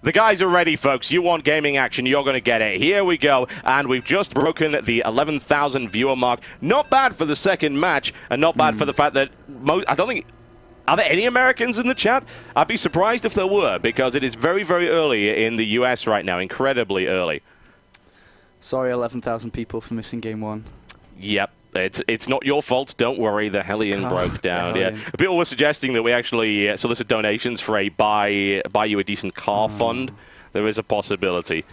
The guys are ready, folks. You want gaming action, you're going to get it. Here we go, and we've just broken the 11,000 viewer mark. Not bad for the second match, and not bad for the fact that I don't think... Are there any Americans in the chat? I'd be surprised if there were, because it is very, very early in the US right now, incredibly early. Sorry, 11,000 people for missing game one. Yep. It's not your fault. Don't worry. The Hellion broke down. Yeah. People were suggesting that we actually solicit donations for a buy you a decent car fund. There is a possibility.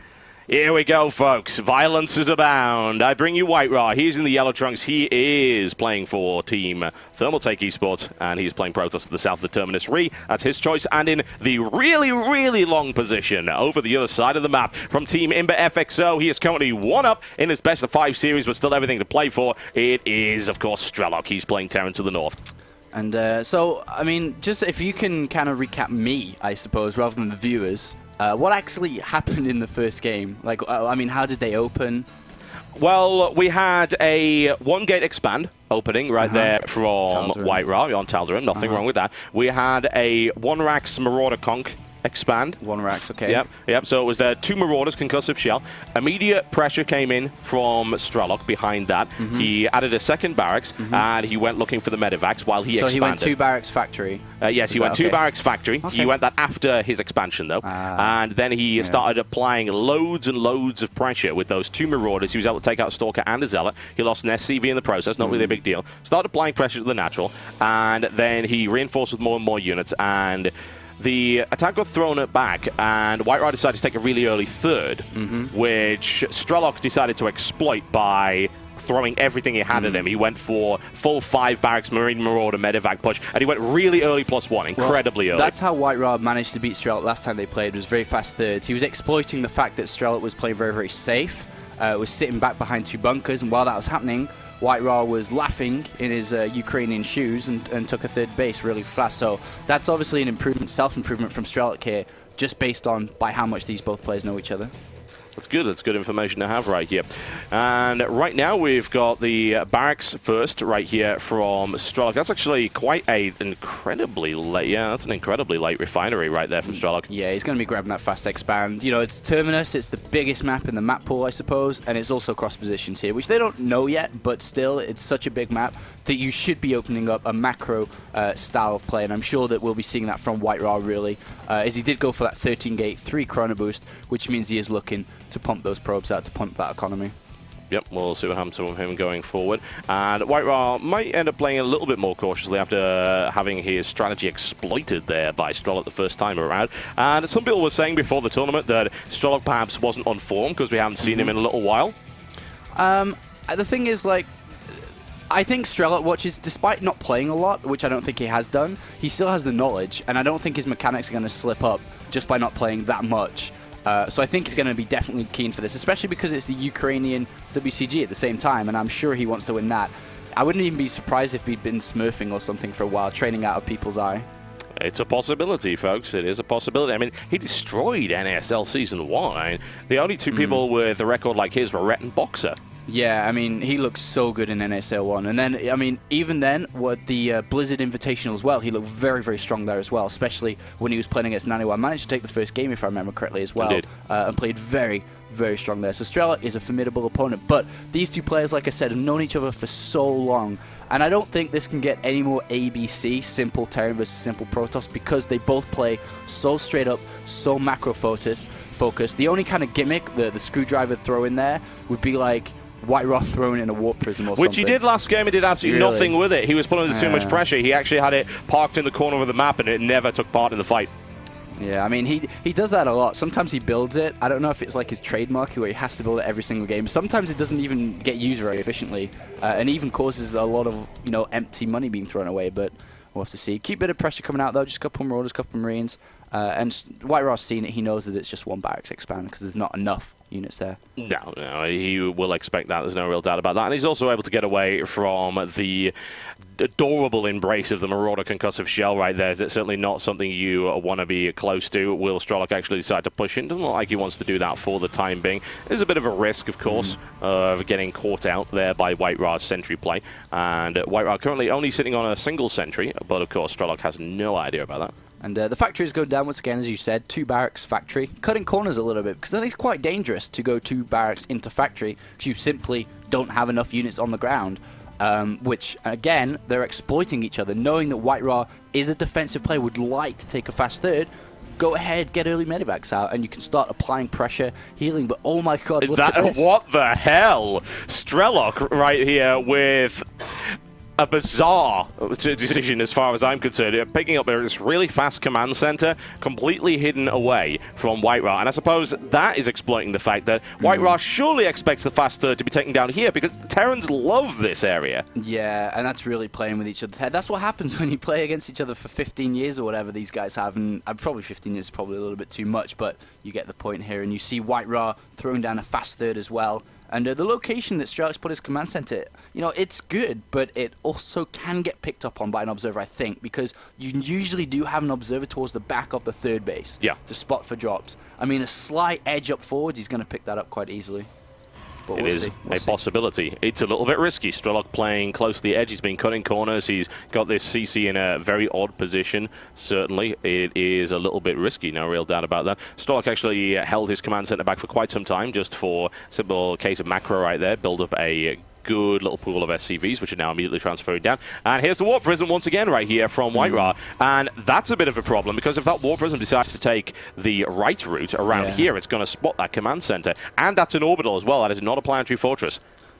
Here we go, folks. Violence is abound. I bring you White Raw. He's in the yellow trunks. He is playing for Team Thermaltake Esports, and he's playing Protoss to the south of the Terminus Re. That's his choice. And in the really, really long position over the other side of the map from Team Imber FXO, he is currently 1-up in his best of 5 series, but still everything to play for. It is, of course, Strelok. He's playing Terran to the north. And so, I mean, just if you can kind of recap me, I suppose, rather than the viewers, what actually happened in the first game? Like, I mean, how did they open? Well, we had a 1-gate expand opening right there from Tal'Darim. White Raw on Tal'Darim. Nothing wrong with that. We had a 1-Rax Marauder Conch expand. 1-Rax, okay. Yep. So it was 2 Marauders, concussive shell. Immediate pressure came in from Strelok behind that. He added a second barracks, and he went looking for the medevacs while he expanded. So he went 2 barracks factory? Yes, he went 2 barracks factory. Okay. He went that after his expansion, though. And then he started applying loads and loads of pressure with those 2 Marauders. He was able to take out a Stalker and a Zealot. He lost an SCV in the process, not really a big deal. Started applying pressure to the natural, and then he reinforced with more and more units, and the attack got thrown back, and White Raw decided to take a really early third, which Strelok decided to exploit by throwing everything he had at him. He went for full 5 barracks, Marine Marauder, medevac push, and he went really early +1, incredibly early. That's how White Raw managed to beat Strelok last time they played. It was very fast thirds. He was exploiting the fact that Strelok was playing very, very safe, was sitting back behind 2 bunkers, and while that was happening, White Raw was laughing in his Ukrainian shoes and took a third base really fast. So that's obviously an improvement, self-improvement from Strelok here, just based on by how much these both players know each other. That's good. That's good information to have right here. And right now we've got the barracks first right here from Strelok. That's actually quite an incredibly late, that's an incredibly late refinery right there from Strelok. Yeah, he's going to be grabbing that fast expand. You know, it's Terminus, it's the biggest map in the map pool, I suppose, and it's also cross positions here, which they don't know yet, but still, it's such a big map that you should be opening up a macro style of play, and I'm sure that we'll be seeing that from White Raw, really, as he did go for that 13-gate, 3 chrono boost, which means he is looking to pump those probes out to pump that economy. Yep, we'll see what happens with him going forward. And White Raw might end up playing a little bit more cautiously after having his strategy exploited there by Strelok the first time around. And some people were saying before the tournament that Strelok perhaps wasn't on form because we haven't seen him in a little while. The thing is, like, I think Strelok watches, despite not playing a lot, which I don't think he has done, he still has the knowledge, and I don't think his mechanics are going to slip up just by not playing that much. So I think he's going to be definitely keen for this, especially because it's the Ukrainian WCG at the same time, and I'm sure he wants to win that. I wouldn't even be surprised if he'd been smurfing or something for a while, training out of people's eye. It's a possibility, folks. It is a possibility. I mean, he destroyed NASL Season 1. I mean, the only 2 people with a record like his were Rhett and Boxer. Yeah, I mean, he looks so good in NSL 1. And then, I mean, even then, with the Blizzard Invitational as well, he looked very, very strong there as well, especially when he was playing against Naniwa. Managed to take the first game, if I remember correctly, as well. And played very, very strong there. So Strelok is a formidable opponent. But these 2 players, like I said, have known each other for so long. And I don't think this can get any more ABC, simple Terran versus simple Protoss, because they both play so straight up, so macro focused. The only kind of gimmick, the screwdriver throw in there, would be like White Raw throwing in a warp prism or something. Which he did last game. He did absolutely nothing with it. He was pulling too much pressure. He actually had it parked in the corner of the map, and it never took part in the fight. Yeah, I mean, he does that a lot. Sometimes he builds it. I don't know if it's like his trademark where he has to build it every single game. Sometimes it doesn't even get used very efficiently, and even causes a lot of, you know, empty money being thrown away, but we'll have to see. Keep a bit of pressure coming out, though. Just a couple Marauders, a couple Marines. And White Raw's seen it. He knows that it's just 1 barracks expand because there's not enough units there. No, he will expect that. There's no real doubt about that. And he's also able to get away from the adorable embrace of the Marauder concussive shell right there. It's certainly not something you want to be close to. Will Strelok actually decide to push in? Doesn't look like he wants to do that for the time being. There's a bit of a risk, of course, of getting caught out there by White Raw's sentry play. And White Raw currently only sitting on a single sentry, but of course Strelok has no idea about that. And the factory is going down once again, as you said, 2 barracks factory, cutting corners a little bit, because I think it's quite dangerous to go 2 barracks into factory, because you simply don't have enough units on the ground. Which, again, they're exploiting each other, knowing that White Ra is a defensive player, would like to take a fast third. Go ahead, get early medivacs out, and you can start applying pressure, healing. But oh my god, look at this. What the hell? Strelok right here with a bizarre decision as far as I'm concerned. Picking up this really fast command center, completely hidden away from White Ra. And I suppose that is exploiting the fact that White Ra surely expects the fast third to be taken down here, because Terrans love this area. Yeah, and that's really playing with each other. That's what happens when you play against each other for 15 years or whatever these guys have. And probably 15 years is probably a little bit too much, but you get the point here. And you see White Ra throwing down a fast third as well. And the location that Strelok's put his command center, you know, it's good, but it also can get picked up on by an observer, I think, because you usually do have an observer towards the back of the third base to spot for drops. I mean, a slight edge up forwards, he's going to pick that up quite easily. But It is a possibility. It's a little bit risky. Strelok playing close to the edge. He's been cutting corners. He's got this CC in a very odd position. Certainly, it is a little bit risky. No real doubt about that. Strelok actually held his command center back for quite some time, just for a simple case of macro right there. Build up a good little pool of SCVs, which are now immediately transferring down. And here's the Warp Prism once again right here from White Ra. And that's a bit of a problem, because if that Warp Prism decides to take the right route around here, it's going to spot that command center. And that's an orbital as well. That is not a planetary fortress.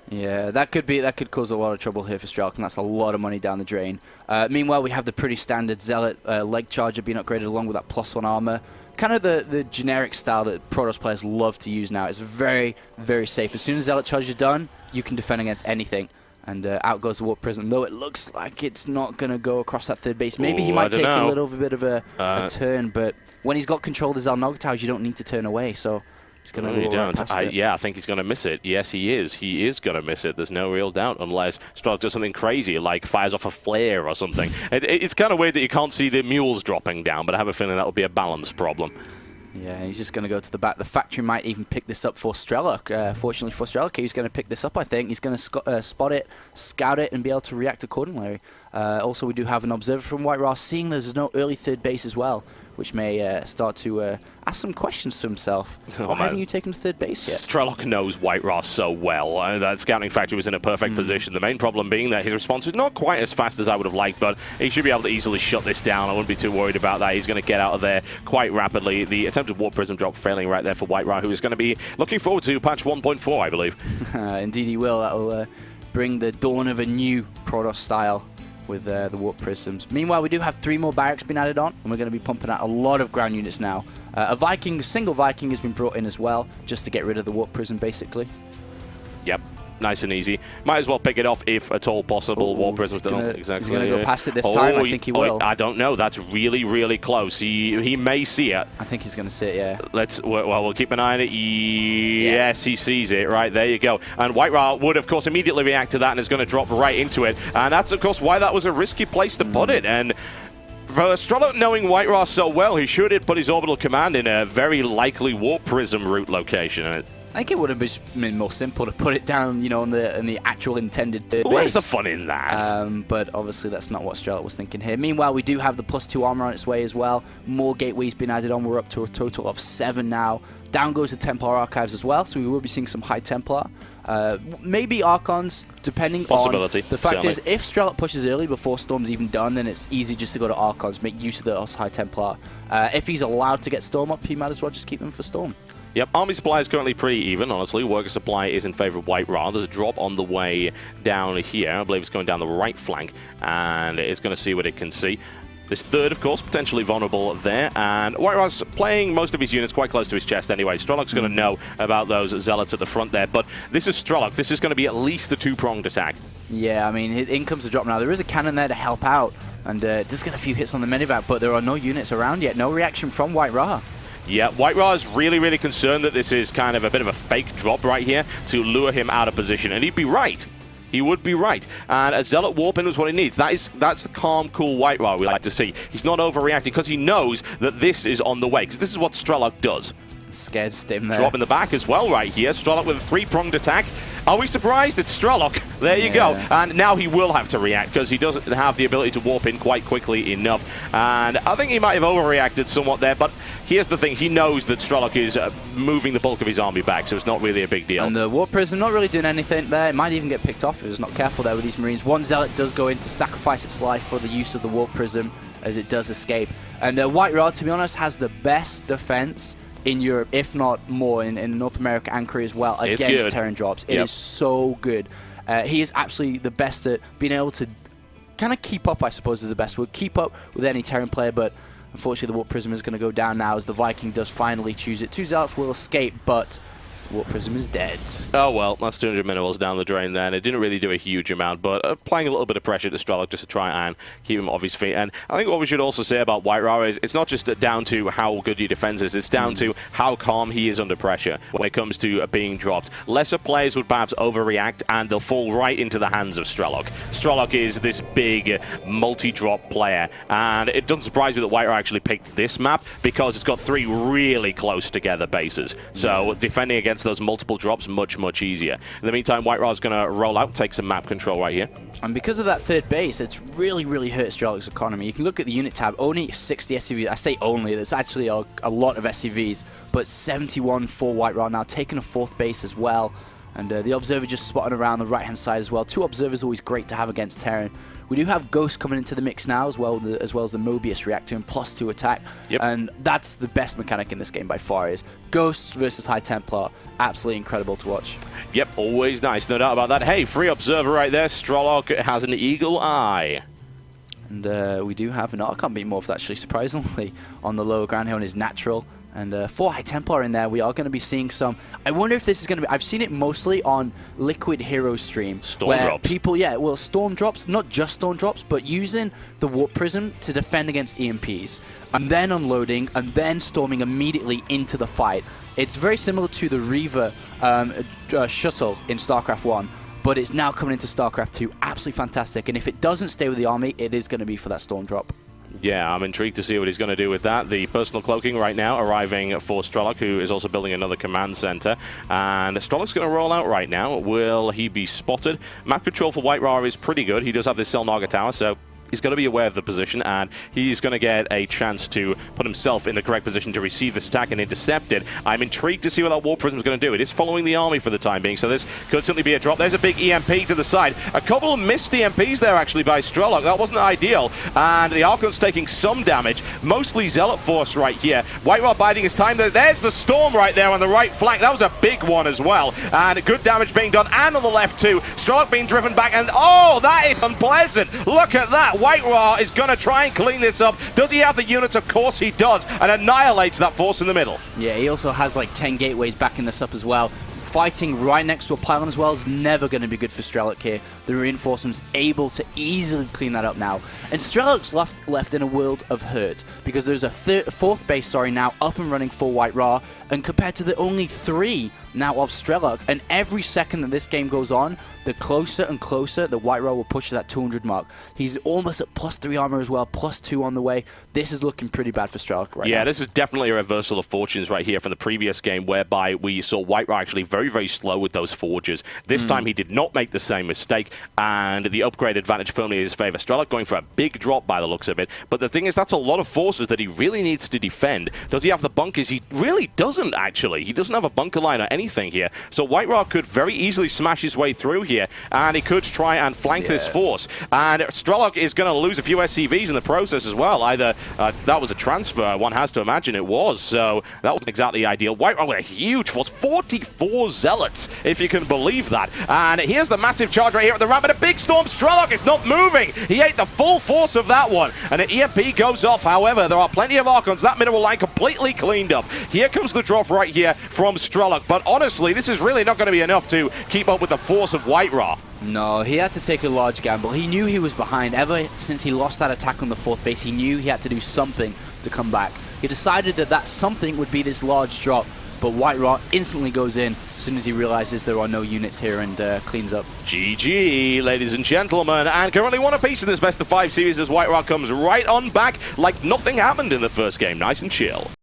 Yeah, that could cause a lot of trouble here for Strelok, and that's a lot of money down the drain. Meanwhile, we have the pretty standard Zealot leg charger being upgraded along with that +1 armor. Kind of the generic style that Protoss players love to use now. It's very, very safe. As soon as Zealot charge is done, you can defend against anything. And out goes the Warp Prism, though it looks like it's not going to go across that third base. Maybe he might take a little bit of a turn, but when he's got control of the Xel'Naga towers, you don't need to turn away, so he's going to go right past it. Yeah, I think he's going to miss it. Yes, he is. He is going to miss it. There's no real doubt, unless Strelok does something crazy, like fires off a flare or something. It's kind of weird that you can't see the mules dropping down, but I have a feeling that would be a balance problem. Yeah, he's just going to go to the back. The factory might even pick this up for Strelok. Fortunately for Strelok, he's going to pick this up, I think. He's going to spot it, scout it, and be able to react accordingly. Also, we do have an observer from White Ra, seeing there's no early third base as well, which may start to ask some questions to himself. Why haven't you taken the third base yet? Strelok knows White Ra so well. That scouting factory was in a perfect position. The main problem being that his response is not quite as fast as I would have liked, but he should be able to easily shut this down. I wouldn't be too worried about that. He's going to get out of there quite rapidly. The attempted Warp Prism drop failing right there for White Ra, who is going to be looking forward to patch 1.4, I believe. Indeed he will. That will bring the dawn of a new Protoss style with the Warp Prisms. Meanwhile, we do have 3 more barracks being added on, and we're going to be pumping out a lot of ground units now. A single Viking has been brought in as well, just to get rid of the Warp Prism, basically. Yep. Nice and easy. Might as well pick it off if at all possible. Warp Prism's done exactly. He's going to go past it this time. I think he will. I don't know. That's really, really close. He may see it. I think he's going to see it, yeah. We'll keep an eye on it. Yes, he sees it. Right, there you go. And White Ra would, of course, immediately react to that and is going to drop right into it. And that's, of course, why that was a risky place to put it. And for Strelok knowing White Ra so well, he should have put his orbital command in a very likely Warp Prism route location. I think it would have been more simple to put it down, you know, in the actual intended third base. Where's the fun in that? But obviously that's not what Strelok was thinking here. Meanwhile, we do have the +2 armor on its way as well. More gateways being added on. We're up to a total of 7 now. Down goes the Templar Archives as well, so we will be seeing some High Templar. Maybe Archons, depending Possibility. on... The fact is, if Strelok pushes early before Storm's even done, then it's easy just to go to Archons, make use of those High Templar. If he's allowed to get Storm up, he might as well just keep them for Storm. Yep, army supply is currently pretty even, honestly. Worker supply is in favor of White Ra. There's a drop on the way down here. I believe it's going down the right flank, and it's going to see what it can see. This third, of course, potentially vulnerable there, and White Ra's playing most of his units quite close to his chest anyway. Strelok's going to know about those Zealots at the front there, but this is Strelok. This is going to be at least a 2-pronged attack. Yeah, I mean, in comes the drop now. There is a cannon there to help out, and does get a few hits on the medevac, but there are no units around yet. No reaction from White Ra. Yeah, White Ra is really, really concerned that this is kind of a bit of a fake drop right here to lure him out of position, and he'd be right. He would be right. And a Zealot warp-in is what he needs. That's the calm, cool White Ra we like to see. He's not overreacting because he knows that this is on the way, because this is what Strelok does. Scared Stim there. Drop in the back as well right here. Strelok with a three-pronged attack. Are we surprised? It's Strelok. There you go. And now he will have to react because he doesn't have the ability to warp in quite quickly enough. And I think he might have overreacted somewhat there, but here's the thing. He knows that Strelok is moving the bulk of his army back, so it's not really a big deal. And the Warp Prism not really doing anything there. It might even get picked off if he's not careful there with these Marines. One Zealot does go in to sacrifice its life for the use of the Warp Prism as it does escape. And White Rod, to be honest, has the best defense in Europe, if not more, in North America and Korea as well, against Terran drops. It is so good. He is absolutely the best at being able to kind of keep up, I suppose is the best word, keep up with any Terran player, but unfortunately the Warp Prism is going to go down now as the Viking does finally choose it. Two Zealots will escape, but Warp Prism is dead. Oh well, that's 200 minerals down the drain then. It didn't really do a huge amount, but applying a little bit of pressure to Strelok just to try and keep him off his feet. And I think what we should also say about White Ra is it's not just down to how good your defense is, it's down to how calm he is under pressure when it comes to being dropped. Lesser players would perhaps overreact and they'll fall right into the hands of Strelok. Strelok is this big multi-drop player, and it doesn't surprise me that White Ra actually picked this map because it's got three really close together bases. So defending against those multiple drops much easier. In the meantime, White Ra is going to roll out, take some map control right here. And because of that third base, it's really hurt Strelok's economy. You can look at the unit tab, only 60 SCVs. I say only, there's actually a lot of SCVs, but 71 for White Ra now, taking a fourth base as well. And the Observer just spotted around the right-hand side as well. Two Observers always great to have against Terran. We do have Ghost coming into the mix now as well as the Mobius reactor and +2 attack. And that's the best mechanic in this game by far is Ghost versus High Templar. Absolutely incredible to watch. Yep, always nice, no doubt about that. Hey, free Observer right there. Strelok has an eagle eye. And we do have an can't beat Morph actually, surprisingly, on the lower ground here on his natural. And for High Templar in there, we are going to be seeing some. I wonder if this is going to be. I've seen it mostly on Liquid Hero stream. Storm drops. People, well, storm drops, not just storm drops, but using the Warp Prism to defend against EMPs. And then unloading, and then storming immediately into the fight. It's very similar to the Reaver shuttle in StarCraft 1. But it's now coming into StarCraft 2. Absolutely fantastic. And if it doesn't stay with the army, it is going to be for that storm drop. Yeah, I'm intrigued to see what he's going to do with that. The personal cloaking right now arriving for Strelok, who is also building another command center. And Strelok's going to roll out right now. Will he be spotted? Map control for White Ra is pretty good. He does have this Selnaga tower, so he's going to be aware of the position, and he's going to get a chance to put himself in the correct position to receive this attack and intercept it. I'm intrigued to see what that Warp Prism is going to do. It is following the army for the time being, so this could certainly be a drop. There's a big EMP to the side. A couple of missed EMPs there, actually, by Strelok. That wasn't ideal, and the Archon's taking some damage, mostly Zealot Force right here. White Ra biding his time. There's the Storm right there on the right flank. That was a big one as well, and good damage being done, and on the left too. Strelok being driven back, and oh, that is unpleasant. Look at that. White Ra is going to try and clean this up. Does he have the units? Of course he does, and annihilates that force in the middle. Yeah, he also has like 10 gateways backing this up as well. Fighting right next to a pylon as well is never going to be good for Strelok here. The reinforcements able to easily clean that up now. And Strelok's left in a world of hurt because there's a fourth base, now up and running for White Ra, and compared to the only 3 now of Strelok, and every second that this game goes on, the closer and closer the White Ra will push to that 200 mark. He's almost at +3 armor as well, +2 on the way. This is looking pretty bad for Strelok right now. Yeah, this is definitely a reversal of fortunes right here from the previous game, whereby we saw White Ra actually very slow with those forges. This time he did not make the same mistake, and the upgrade advantage firmly in his favor. Strelok going for a big drop by the looks of it, but the thing is, that's a lot of forces that he really needs to defend. Does he have the bunkers? He really doesn't, actually. He doesn't have a bunker line or anything here, so White Ra could very easily smash his way through here, and he could try and flank this force. And Strelok is going to lose a few SCVs in the process as well. Either that was a transfer, one has to imagine it was, so that wasn't exactly ideal. White Ra with a huge force, 44 Zealots, if you can believe that. And here's the massive charge right here at the ramp, and a big storm. Strelok is not moving. He ate the full force of that one, and an EMP goes off. However, there are plenty of Archons. That mineral line completely cleaned up. Here comes the drop right here from Strelok, but honestly, this is really not going to be enough to keep up with the force of White Ra. No, he had to take a large gamble. He knew he was behind. Ever since he lost that attack on the fourth base, he knew he had to do something to come back. He decided that something would be this large drop, but White Ra instantly goes in as soon as he realizes there are no units here and cleans up. GG, ladies and gentlemen, and currently 1 apiece in this best of 5 series as White Ra comes right on back like nothing happened in the first game. Nice and chill.